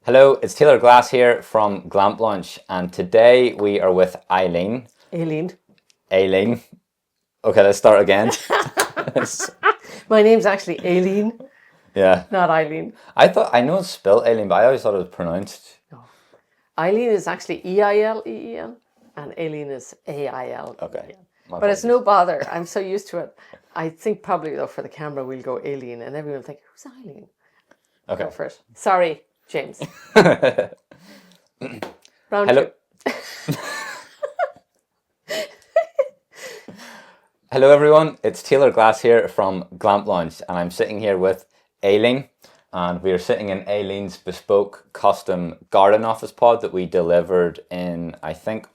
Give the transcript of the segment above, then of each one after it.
Hello, it's Taylor Glass here from GlampLaunch, and today we are with Aileen. Aileen. Aileen. Okay, let's start again. My name's actually Aileen, Yeah. not Eileen. I know it's spelled Aileen, but I always thought it was pronounced. No. Eileen is actually E-I-L-E-E-N, and Aileen is A-I-L. Okay. But it's no bother. I'm so used to it. I think probably, though, for the camera, we'll go Aileen, and everyone will think, who's Eileen? Okay. Go for it. Sorry, James. Round Hello. two. Hello, everyone. It's Taylor Glass here from GlampLaunch, and I'm sitting here with Aileen, and we are sitting in Aileen's bespoke custom garden office pod that we delivered in, I think,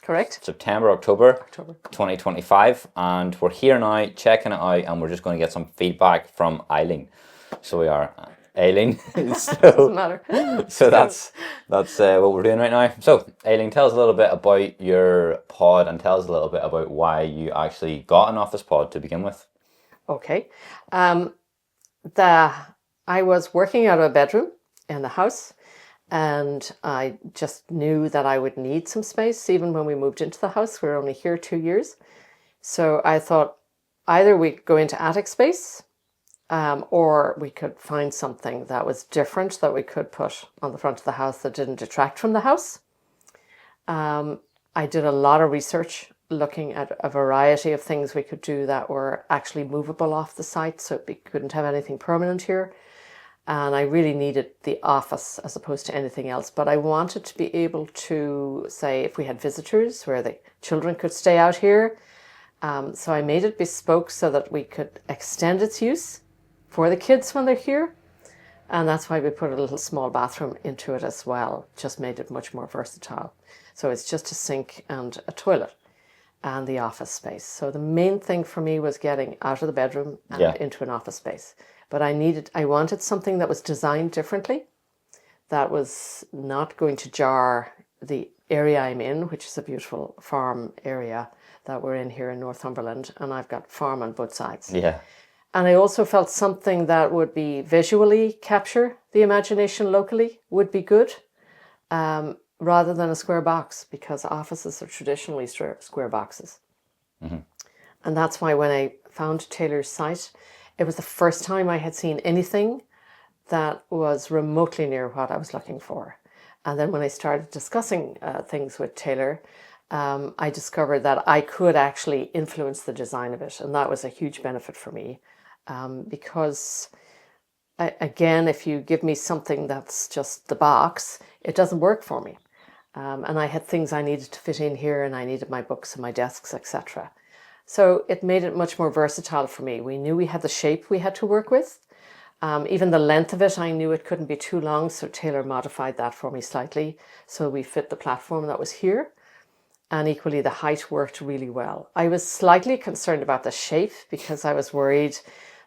Correct. September, October. 2025, October. and we're here now checking it out, and we're just going to get some feedback from Aileen. So we are Aileen. Doesn't matter. So that's what we're doing right now. So Aileen, tell us a little bit about your pod and tell us a little bit about why you actually got an office pod to begin with. Okay. I was working out of a bedroom in the house, and I just knew that I would need some space. Even when we moved into the house, we were only here 2 years. So I thought either we could go into attic space, or we could find something that was different that we could put on the front of the house that didn't detract from the house. I did a lot of research looking at a variety of things we could do that were actually movable off the site, so we couldn't have anything permanent here. And I really needed the office as opposed to anything else. But I wanted to be able to say, if we had visitors, where the children could stay out here. So I made it bespoke so that we could extend its use for the kids when they're here. And that's why we put a little small bathroom into it as well. Just made it much more versatile. So it's just a sink and a toilet and the office space. So the main thing for me was getting out of the bedroom and into an office space. But I wanted something that was designed differently, that was not going to jar the area I'm in, which is a beautiful farm area that we're in here in Northumberland, and I've got farm on both sides. Yeah. And I also felt something that would be visually capture the imagination locally would be good, rather than a square box, because offices are traditionally square boxes. Mm-hmm. And that's why when I found Taylor's site, it was the first time I had seen anything that was remotely near what I was looking for. And then when I started discussing things with Taylor, I discovered that I could actually influence the design of it. And that was a huge benefit for me. Because, again, if you give me something that's just the box, it doesn't work for me. And I had things I needed to fit in here, and I needed my books and my desks, etc. So it made it much more versatile for me. We knew we had the shape we had to work with. Even the length of it, I knew it couldn't be too long, so Taylor modified that for me slightly. So we fit the platform that was here. And equally, the height worked really well. I was slightly concerned about the shape because I was worried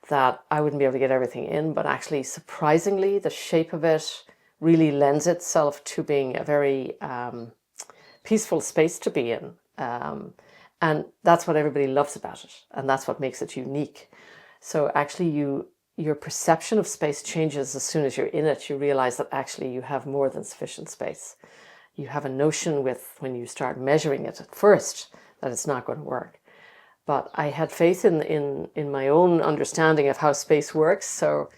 that I wouldn't be able to get everything in. But actually, surprisingly, the shape of it really lends itself to being a very peaceful space to be in. And that's what everybody loves about it. And that's what makes it unique. So actually, your perception of space changes as soon as you're in it. You realize that actually you have more than sufficient space. You have a notion when you start measuring it at first that it's not going to work. But I had faith in my own understanding of how space works. So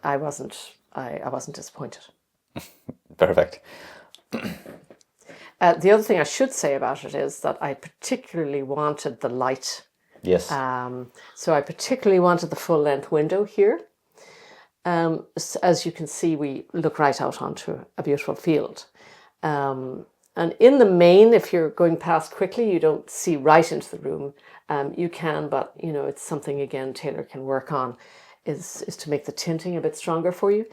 I wasn't disappointed. Perfect. The other thing I should say about it is that I particularly wanted the light. Yes. So I particularly wanted the full-length window here. As you can see, we look right out onto a beautiful field. And in the main, if you're going past quickly, you don't see right into the room. You can, but it's something, again, Taylor can work on, is to make the tinting a bit stronger for you.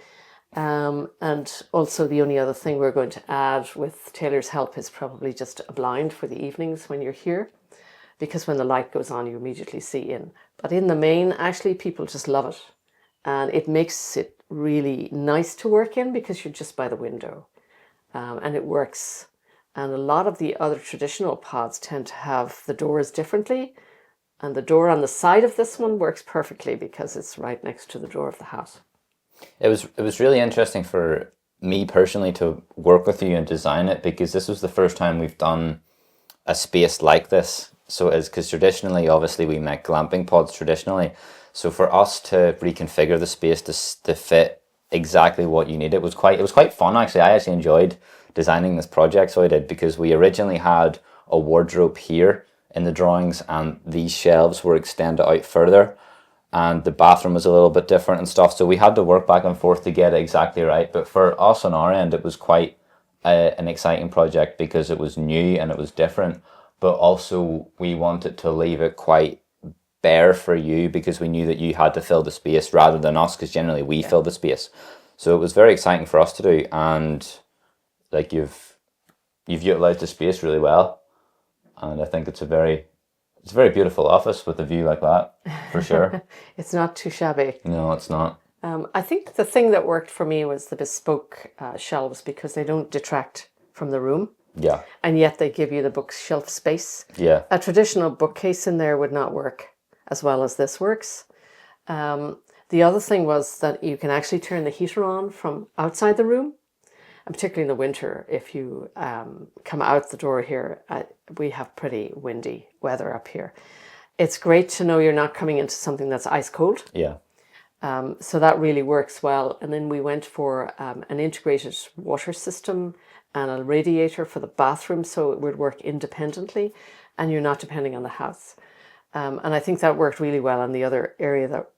And also the only other thing we're going to add with Taylor's help is probably just a blind for the evenings when you're here, because when the light goes on, you immediately see in. But in the main, actually, people just love it. And it makes it really nice to work in because you're just by the window. And it works. And a lot of the other traditional pods tend to have the doors differently. And the door on the side of this one works perfectly because it's right next to the door of the house. It was really interesting for me personally to work with you and design it, because this was the first time we've done a space like this. So it is, because traditionally, obviously, we make glamping pods traditionally. So for us to reconfigure the space to fit exactly what you need, it was quite fun actually. I actually enjoyed designing this project, so I did, because we originally had a wardrobe here in the drawings, and these shelves were extended out further, and the bathroom was a little bit different and stuff. So we had to work back and forth to get it exactly right. But for us on our end, it was quite an exciting project because it was new and it was different. But also we wanted to leave it quite bare for you, because we knew that you had to fill the space rather than us, because generally we fill the space. So it was very exciting for us to do, and like you've utilized the space really well, and I think it's a very beautiful office with a view like that, for sure. It's not too shabby. No, it's not. I think the thing that worked for me was the bespoke shelves, because they don't detract from the room. Yeah. And yet they give you the bookshelf space. Yeah. A traditional bookcase in there would not work as well as this works. The other thing was that you can actually turn the heater on from outside the room, and particularly in the winter, if you come out the door here, we have pretty windy weather up here. It's great to know you're not coming into something that's ice cold. Yeah. So that really works well. And then we went for an integrated water system and a radiator for the bathroom, so it would work independently and you're not depending on the house. And I think that worked really well. And the other area that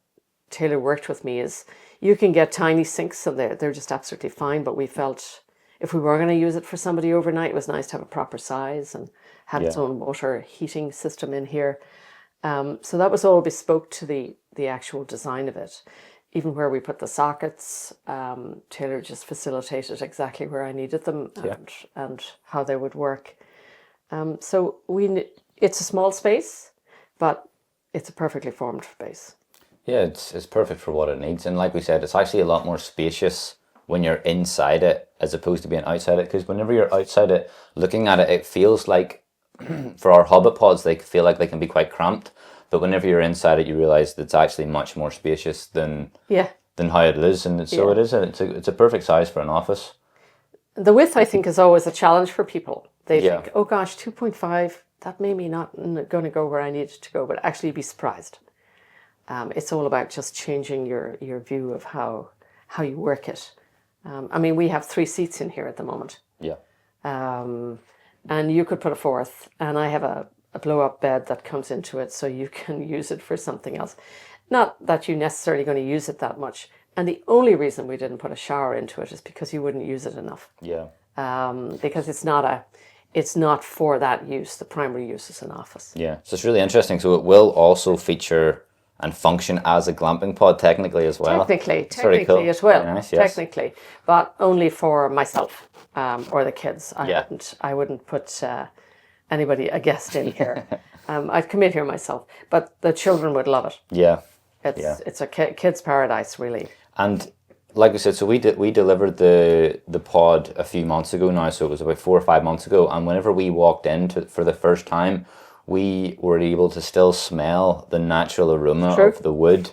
Taylor worked with me is you can get tiny sinks, and they're just absolutely fine. But we felt if we were going to use it for somebody overnight, it was nice to have a proper size and have its own water heating system in here. So that was all bespoke to the actual design of it. Even where we put the sockets, Taylor just facilitated exactly where I needed them and how they would work. So it's a small space, but it's a perfectly formed space. Yeah, it's perfect for what it needs. And like we said, it's actually a lot more spacious when you're inside it as opposed to being outside it. Because whenever you're outside it, looking at it, it feels like, for our Hobbit pods, they feel like they can be quite cramped. But whenever you're inside it, you realize that it's actually much more spacious than how it is. And so it is. It's a perfect size for an office. The width, I think, is always a challenge for people. They think, oh gosh, 2.5, that may be not going to go where I need it to go. But actually, you'd be surprised. It's all about just changing your view of how you work it. I mean, we have 3 seats in here at the moment. Yeah. And you could put a 4th. And I have a blow-up bed that comes into it, so you can use it for something else. Not that you're necessarily going to use it that much. And the only reason we didn't put a shower into it is because you wouldn't use it enough. Yeah. Because it's not for that use. The primary use is an office. Yeah. So it's really interesting. So it will also feature and function as a glamping pod technically as well. Technically Cool. it will. Very nice, yes. Technically, but only for myself or the kids. I wouldn't put a guest in here. I'd come in here myself, but the children would love it. Yeah. It's a kid's paradise, really. And like I said, so we delivered the pod a few months ago now, so it was about 4 or 5 months ago. And whenever we walked in for the first time, we were able to still smell the natural aroma of the wood,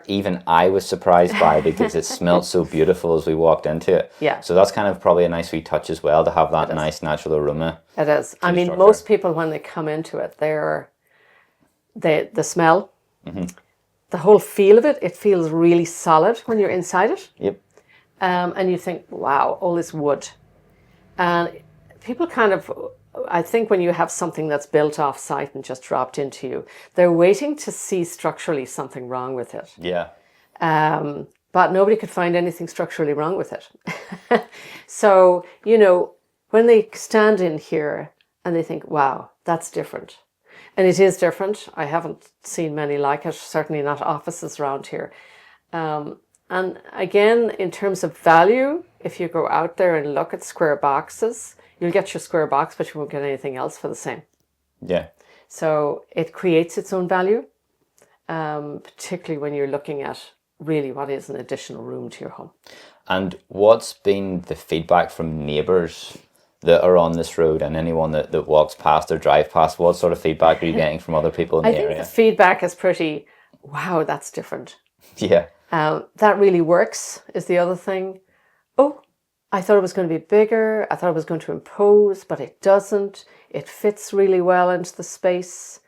even I was surprised by, because it smelled so beautiful as we walked into it. Yeah. So that's kind of probably a nice wee touch as well, to have that nice natural aroma. It is. I mean, most people, when they come into it, the smell, the whole feel of it, it feels really solid when you're inside it. Yep. And you think, wow, all this wood. And people kind of, I think when you have something that's built off site and just dropped into you, they're waiting to see structurally something wrong with it. Yeah. But nobody could find anything structurally wrong with it. So, when they stand in here and they think, wow, that's different. And it is different. I haven't seen many like it, certainly not offices around here. And again, in terms of value, if you go out there and look at square boxes, you'll get your square box, but you won't get anything else for the same. Yeah. So it creates its own value, particularly when you're looking at really what is an additional room to your home. And what's been the feedback from neighbours that are on this road, and anyone that walks past or drive past? What sort of feedback are you getting from other people in the area? I think the feedback is pretty, wow, that's different. Yeah. That really works is the other thing. Oh, I thought it was going to be bigger. I thought it was going to impose, but it doesn't. It fits really well into the space.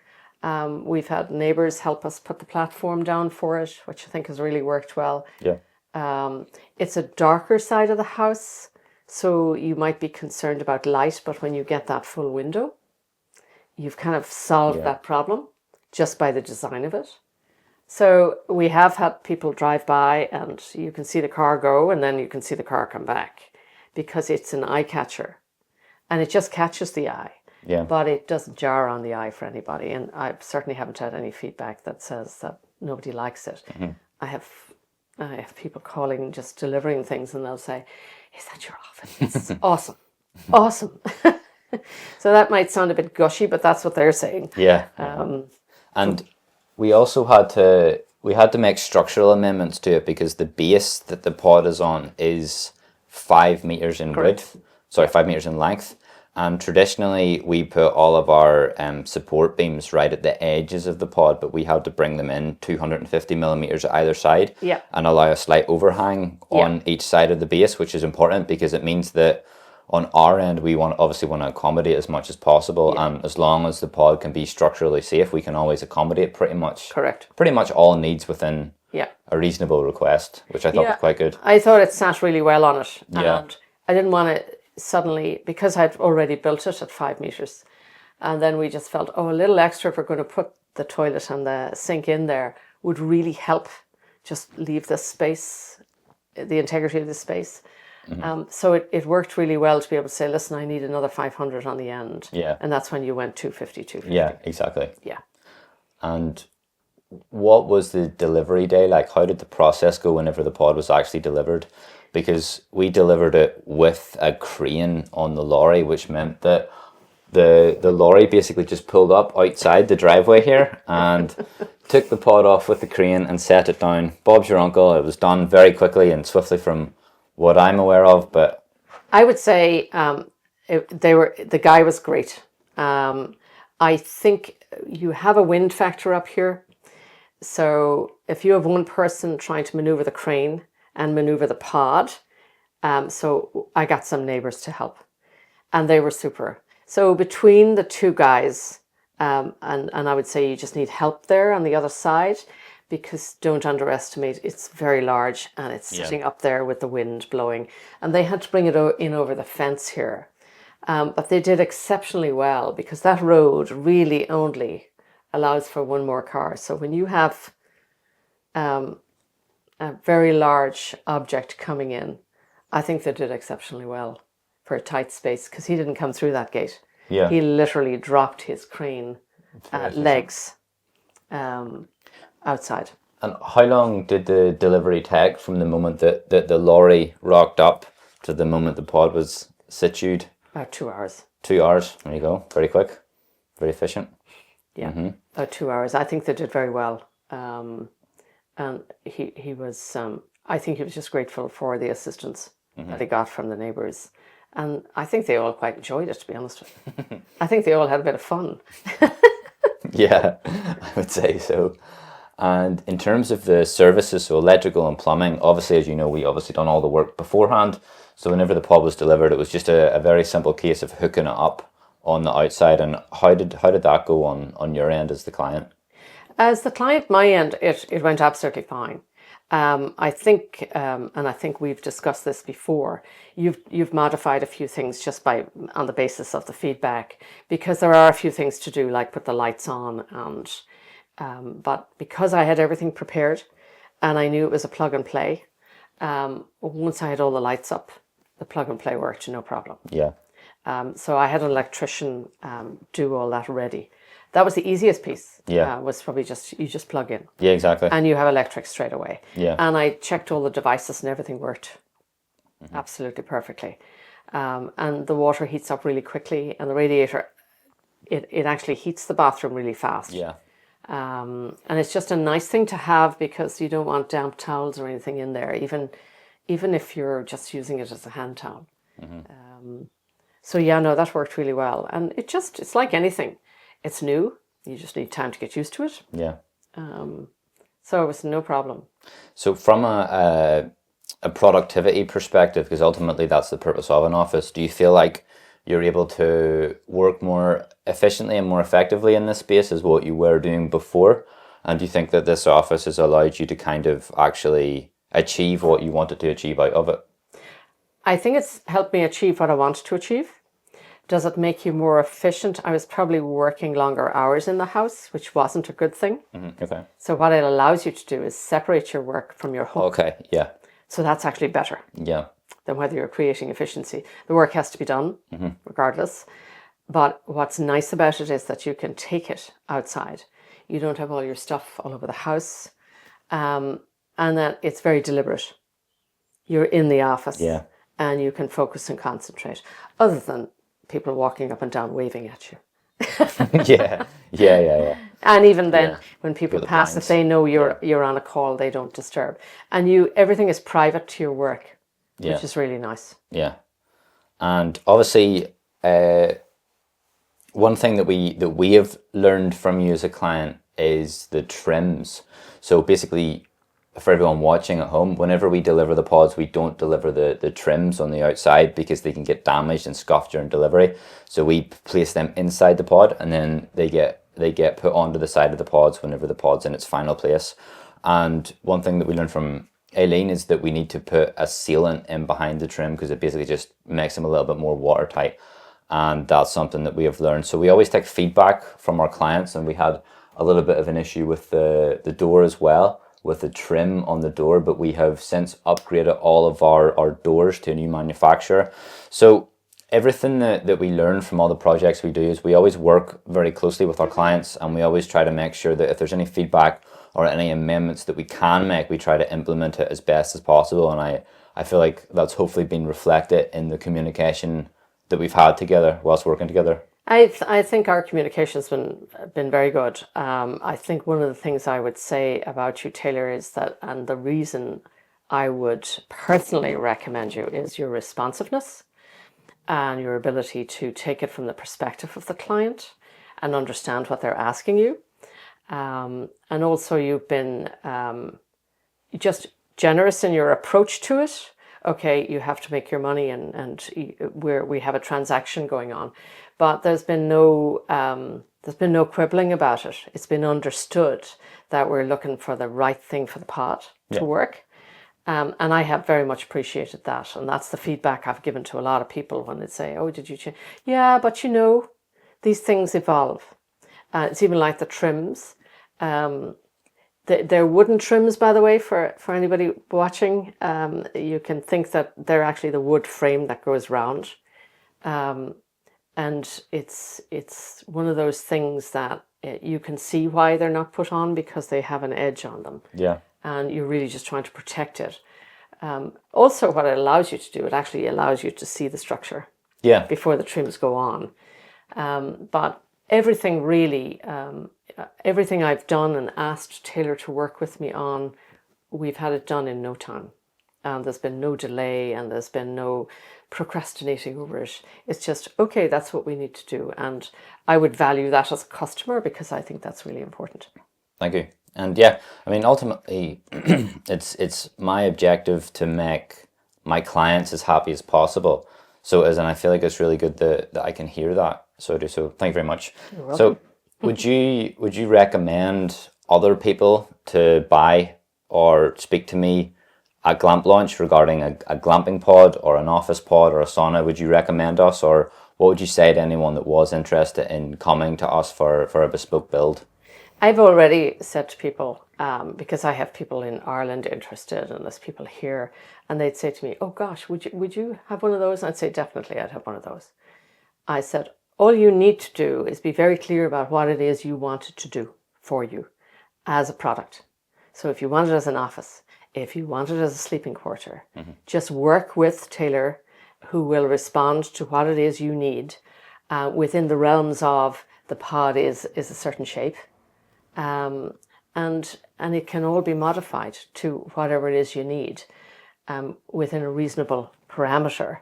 We've had neighbours help us put the platform down for it, which I think has really worked well. Yeah. It's a darker side of the house, so you might be concerned about light, but when you get that full window, you've kind of solved that problem just by the design of it. So we have had people drive by and you can see the car go and then you can see the car come back because it's an eye catcher and it just catches the eye. Yeah. But it doesn't jar on the eye for anybody. And I certainly haven't had any feedback that says that nobody likes it. Mm-hmm. I have people calling, just delivering things, and they'll say, "Is that your office?" It's awesome. Awesome. So that might sound a bit gushy, but that's what they're saying. Yeah. And we also had to make structural amendments to it because the base that the pod is on is 5 meters in width. Sorry, 5 meters in length. And traditionally, we put all of our support beams right at the edges of the pod, but we had to bring them in 250 millimeters at either side and allow a slight overhang on each side of the base, which is important because it means that on our end, we obviously want to accommodate as much as possible. And as long as the pod can be structurally safe, we can always accommodate pretty much all needs within a reasonable request, which I thought was quite good. I thought it sat really well on it. Yeah. And I didn't want to suddenly, because I'd already built it at 5 meters, and then we just felt, a little extra if we're going to put the toilet and the sink in there would really help just leave the space, the integrity of the space. Mm-hmm. So it worked really well to be able to say, listen, I need another 500 on the end. Yeah. And that's when you went 250. Yeah, exactly. Yeah. And what was the delivery day like? How did the process go whenever the pod was actually delivered? Because we delivered it with a crane on the lorry, which meant that the lorry basically just pulled up outside the driveway here and took the pod off with the crane and set it down. Bob's your uncle. It was done very quickly and swiftly from what I'm aware of, but I would say the guy was great. I think you have a wind factor up here. So if you have one person trying to maneuver the crane and maneuver the pod, so I got some neighbors to help and they were super. So between the two guys, and I would say you just need help there on the other side, because don't underestimate, it's very large and it's sitting up there with the wind blowing. And they had to bring it in over the fence here. But they did exceptionally well because that road really only allows for one more car. So when you have a very large object coming in, I think they did exceptionally well for a tight space because he didn't come through that gate. Yeah. He literally dropped his crane legs outside. And how long did the delivery take from the moment that the lorry rocked up to the moment the pod was situated? About 2 hours. 2 hours. There you go. Very quick. Very efficient. Yeah. Mm-hmm. About 2 hours. I think they did very well. And he was, I think he was just grateful for the assistance that he got from the neighbours. And I think they all quite enjoyed it, to be honest with you. I think they all had a bit of fun. Yeah, I would say so. And in terms of the services, so electrical and plumbing, obviously, as you know, we obviously done all the work beforehand. So whenever the pod was delivered, it was just a very simple case of hooking it up on the outside. And how did that go on your end as the client? As the client, my end, it went absolutely fine. I think, and I think we've discussed this before, you've modified a few things just on the basis of the feedback, because there are a few things to do, like put the lights on, and but because I had everything prepared and I knew it was a plug and play, once I had all the lights up, the plug and play worked, no problem. Yeah. So I had an electrician do all that ready. That was the easiest piece. Yeah. Was probably you just plug in. Yeah, exactly. And you have electric straight away. Yeah. And I checked all the devices and everything worked absolutely perfectly. And the water heats up really quickly, and the radiator, it actually heats the bathroom really fast. Yeah. And it's just a nice thing to have because you don't want damp towels or anything in there, even if you're just using it as a hand towel. So yeah, no, that worked really well. And it's like anything. It's new. You just need time to get used to it. Yeah. So it was no problem. So from a productivity perspective, because ultimately that's the purpose of an office, do you feel like you're able to work more efficiently and more effectively in this space as what you were doing before? And do you think that this office has allowed you to kind of actually achieve what you wanted to achieve out of it? I think it's helped me achieve what I wanted to achieve. Does it make you more efficient? I was probably working longer hours in the house, which wasn't a good thing. Okay. So what it allows you to do is separate your work from your home. Okay. Yeah. So that's actually better Yeah. than whether you're creating efficiency. The work has to be done regardless. But what's nice about it is that you can take it outside. You don't have all your stuff all over the house. And that it's very deliberate. You're in the office Yeah. and you can focus and concentrate, other than people walking up and down waving at you. Yeah. Yeah. Yeah. Yeah. And even then, Yeah. when people the pass, if blinds. they know you're on a call, they don't disturb. And everything is private to your work, Yeah. which is really nice. Yeah. And obviously, one thing that we have learned from you as a client is the trims. So basically, for everyone watching at home, whenever we deliver the pods, we don't deliver the trims on the outside because they can get damaged and scuffed during delivery. So we place them inside the pod, and then they get put onto the side of the pods whenever the pod's in its final place. And one thing that we learned from Aileen is that we need to put a sealant in behind the trim because it basically just makes them a little bit more watertight. And that's something that we have learned. So we always take feedback from our clients, and we had a little bit of an issue with the door as well, with the trim on the door, but we have since upgraded all of our doors to a new manufacturer. So everything that we learn from all the projects we do is we always work very closely with our clients, and we always try to make sure that if there's any feedback or any amendments that we can make, we try to implement it as best as possible. And I feel like that's hopefully been reflected in the communication that we've had together whilst working together. I think our communication's been very good. I think one of the things I would say about you, Taylor, is that, and the reason I would personally recommend you, is your responsiveness and your ability to take it from the perspective of the client and understand what they're asking you. And also you've been just generous in your approach to it. Okay, you have to make your money, and we have a transaction going on, but there's been no quibbling about it. It's been understood that we're looking for the right thing for the pod to work, and I have very much appreciated that, and that's the feedback I've given to a lot of people when they say, "Oh, did you change?" Yeah, but these things evolve. It's even like the trims. They're wooden trims, by the way, for anybody watching. You can think that they're actually the wood frame that goes round. And it's one of those things that you can see why they're not put on, because they have an edge on them. Yeah. And you're really just trying to protect it. Also, what it allows you to do, it actually allows you to see the structure before the trims go on. But everything really, everything I've done and asked Taylor to work with me on, we've had it done in no time. And there's been no delay, and there's been no procrastinating over it. It's just, okay, that's what we need to do. And I would value that as a customer, because I think that's really important. Thank you. And yeah, I mean, ultimately, it's my objective to make my clients as happy as possible. So and I feel like it's really good that I can hear that. So I do. So thank you very much. You're welcome. So would you recommend other people to buy or speak to me at GlampLaunch regarding a glamping pod or an office pod or a sauna? Would you recommend us, or what would you say to anyone that was interested in coming to us for a bespoke build? I've already said to people, because I have people in Ireland interested, and there's people here, and they'd say to me, "Oh gosh, would you have one of those?" I'd say, "Definitely, I'd have one of those." I said, all you need to do is be very clear about what it is you want it to do for you as a product. So if you want it as an office, if you want it as a sleeping quarter, just work with Taylor, who will respond to what it is you need within the realms of the pod is a certain shape. And it can all be modified to whatever it is you need within a reasonable parameter.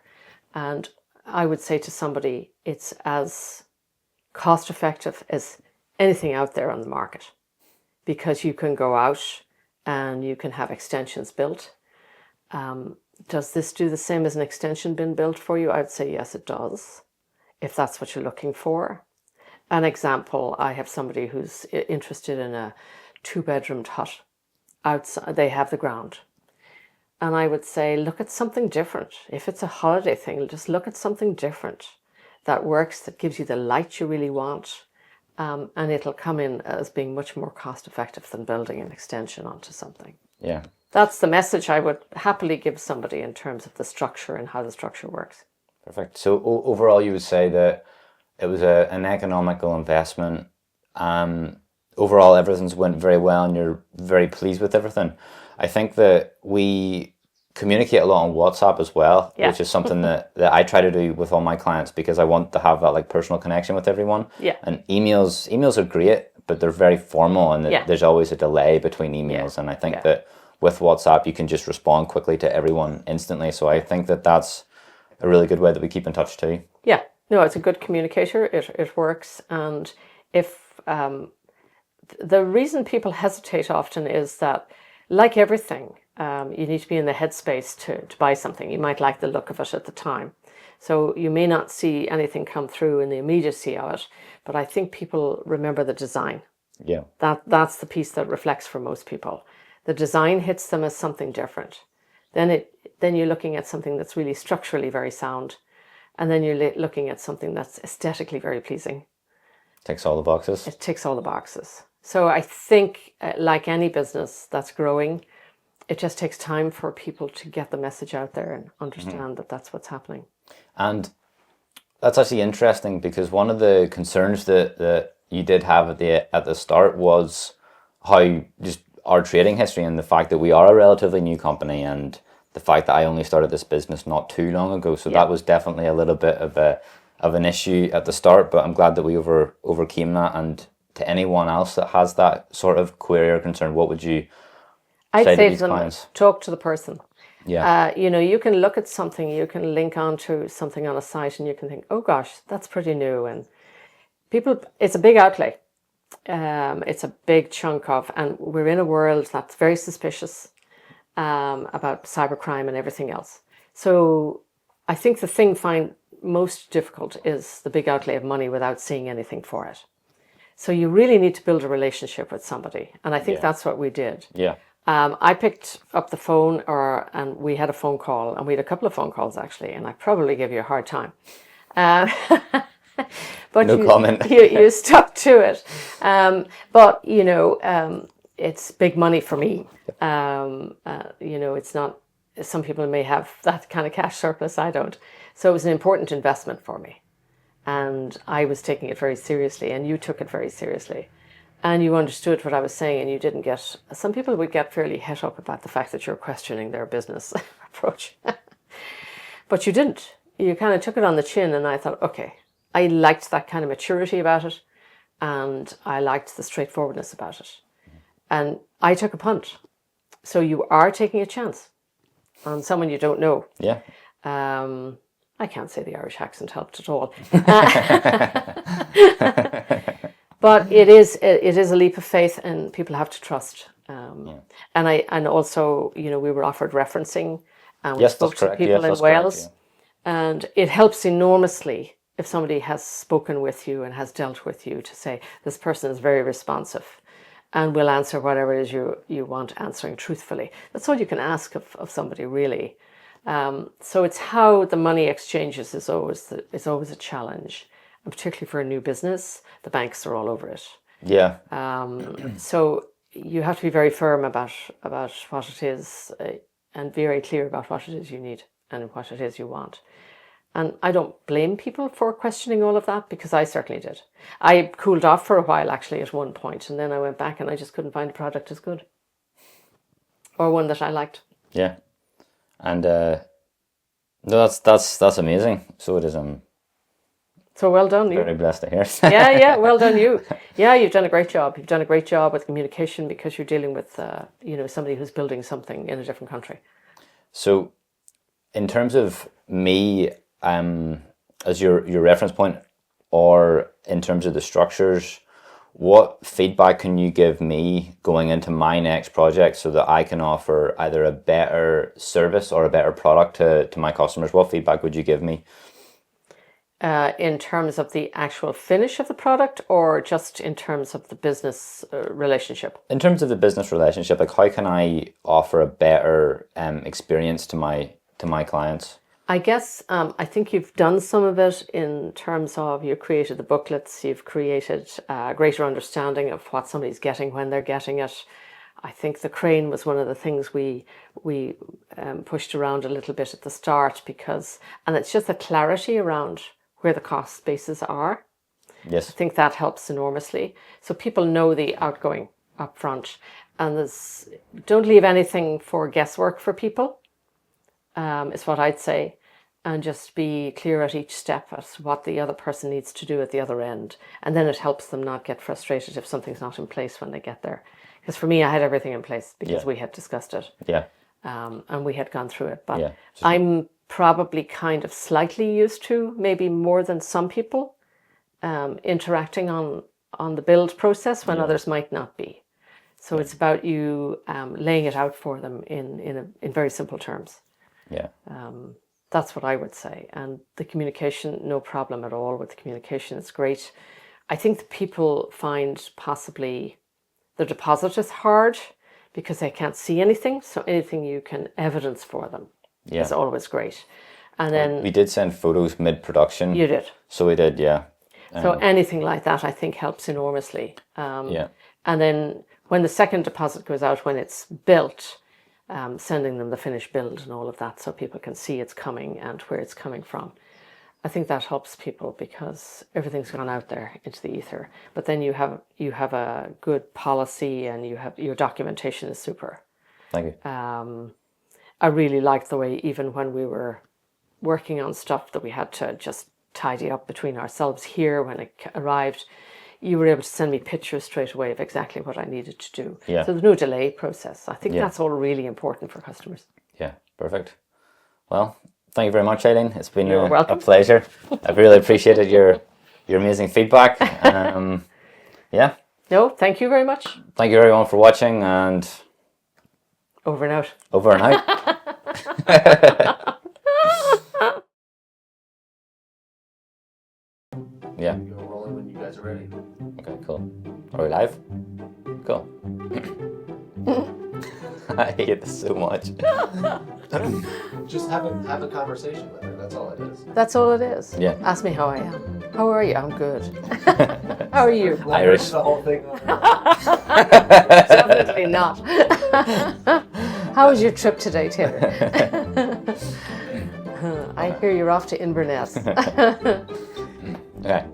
And I would say to somebody, it's as cost effective as anything out there on the market, because you can go out and you can have extensions built. Does this do the same as an extension bin built for you? I would say yes, it does, if that's what you're looking for. An example, I have somebody who's interested in a 2-bedroomed hut. Outside, they have the ground. And I would say, look at something different. If it's a holiday thing, just look at something different that works, that gives you the light you really want. And it'll come in as being much more cost effective than building an extension onto something. Yeah. That's the message I would happily give somebody in terms of the structure and how the structure works. Perfect. So overall, you would say that it was an economical investment. Overall, everything's went very well and you're very pleased with everything. I think that we communicate a lot on WhatsApp as well, Yeah. which is something that I try to do with all my clients because I want to have that like personal connection with everyone. Yeah. And emails are great, but they're very formal and Yeah. there's always a delay between emails. Yeah. And I think Yeah. that with WhatsApp, you can just respond quickly to everyone instantly. So I think that that's a really good way that we keep in touch too. Yeah, no, it's a good communicator. It works. And if the reason people hesitate often is that, like everything, you need to be in the headspace to buy something. You might like the look of it at the time. So you may not see anything come through in the immediacy of it, but I think people remember the design. Yeah. That's the piece that reflects for most people. The design hits them as something different. Then you're looking at something that's really structurally very sound. And then you're looking at something that's aesthetically very pleasing. Ticks all the boxes. It ticks all the boxes. So I think, like any business that's growing, it just takes time for people to get the message out there and understand that that's what's happening. And that's actually interesting because one of the concerns that you did have at the start was how just our trading history and the fact that we are a relatively new company and the fact that I only started this business not too long ago. So that was definitely a little bit of an issue at the start, but I'm glad that we overcame that. And to anyone else that has that sort of query or concern, what would you I'd say say to to these them, clients? talk to the person. Yeah. You can look at something, you can link onto something on a site and you can think, oh gosh, that's pretty new. And people, it's a big outlay. It's a big chunk of, and we're in a world that's very suspicious about cybercrime and everything else. So I think the thing find most difficult is the big outlay of money without seeing anything for it. So you really need to build a relationship with somebody. And I think that's what we did. Yeah. I picked up the phone and we had a phone call, and we had a couple of phone calls actually, and I probably gave you a hard time. But No comment. you stuck to it. But it's big money for me. It's not, some people may have that kind of cash surplus, I don't. So it was an important investment for me. And I was taking it very seriously, and you took it very seriously. And you understood what I was saying, and you didn't get, some people would get fairly het up about the fact that you're questioning their business approach. But you didn't. You kind of took it on the chin, and I thought, okay, I liked that kind of maturity about it, and I liked the straightforwardness about it. And I took a punt. So you are taking a chance on someone you don't know. Yeah. I can't say the Irish accent helped at all. But it is a leap of faith, and people have to trust. And also, we were offered referencing, and we spoke to people in Wales, and it helps enormously if somebody has spoken with you and has dealt with you to say this person is very responsive and will answer whatever it is you want answering truthfully. That's all you can ask of somebody, really. So it's how the money exchanges is always a challenge, and particularly for a new business, the banks are all over it. Yeah. So you have to be very firm about what it is, and very clear about what it is you need and what it is you want. And I don't blame people for questioning all of that, because I certainly did. I cooled off for a while actually at one point, and then I went back and I just couldn't find a product as good, or one that I liked. Yeah. And no, that's amazing. So it is. So well done, you. Very blessed to hear. Yeah, well done, you. Yeah, you've done a great job. You've done a great job with communication, because you're dealing with somebody who's building something in a different country. So, in terms of me, as your reference point, or in terms of the structures, what feedback can you give me going into my next project so that I can offer either a better service or a better product to my customers? What feedback would you give me? In terms of the actual finish of the product, or just in terms of the business relationship? In terms of the business relationship, like how can I offer a better experience to my clients? I guess I think you've done some of it in terms of you've created the booklets, you've created a greater understanding of what somebody's getting when they're getting it. I think the crane was one of the things we pushed around a little bit at the start and it's just a clarity around where the cost spaces are. Yes. I think that helps enormously. So people know the outgoing up front, and don't leave anything for guesswork for people, is what I'd say. And just be clear at each step as what the other person needs to do at the other end. And then it helps them not get frustrated if something's not in place when they get there. Because for me, I had everything in place because we had discussed it. Yeah. And we had gone through it. But yeah. I'm probably kind of slightly used to, maybe more than some people, interacting on the build process when others might not be. So it's about you laying it out for them in very simple terms. Yeah. That's what I would say. And the communication, no problem at all with the communication. It's great. I think the people find possibly the deposit is hard because they can't see anything. So anything you can evidence for them is always great. And then we did send photos mid-production. You did. So we did, yeah. So anything like that, I think, helps enormously. Yeah. And then when the second deposit goes out, when it's built, sending them the finished build and all of that so people can see it's coming and where it's coming from. I think that helps people because everything's gone out there into the ether. But then you have a good policy and your documentation is super. Thank you. I really liked the way even when we were working on stuff that we had to just tidy up between ourselves here when it arrived, you were able to send me pictures straight away of exactly what I needed to do. Yeah. So there's no delay process. I think that's all really important for customers. Yeah, perfect. Well, thank you very much, Aileen. It's been welcome. A pleasure. I've really appreciated your amazing feedback. Yeah. No, thank you very much. Thank you everyone for watching, and over and out. Over and out. Yeah. You're rolling when you guys are ready. Okay, cool. Are we live? Cool. I hate this so much. Just have a conversation with her. That's all it is. That's all it is. Yeah. Ask me how I am. How are you? I'm good. How are you? Irish. The whole thing. Definitely not. How was your trip today, Taylor? I hear you're off to Inverness. Okay.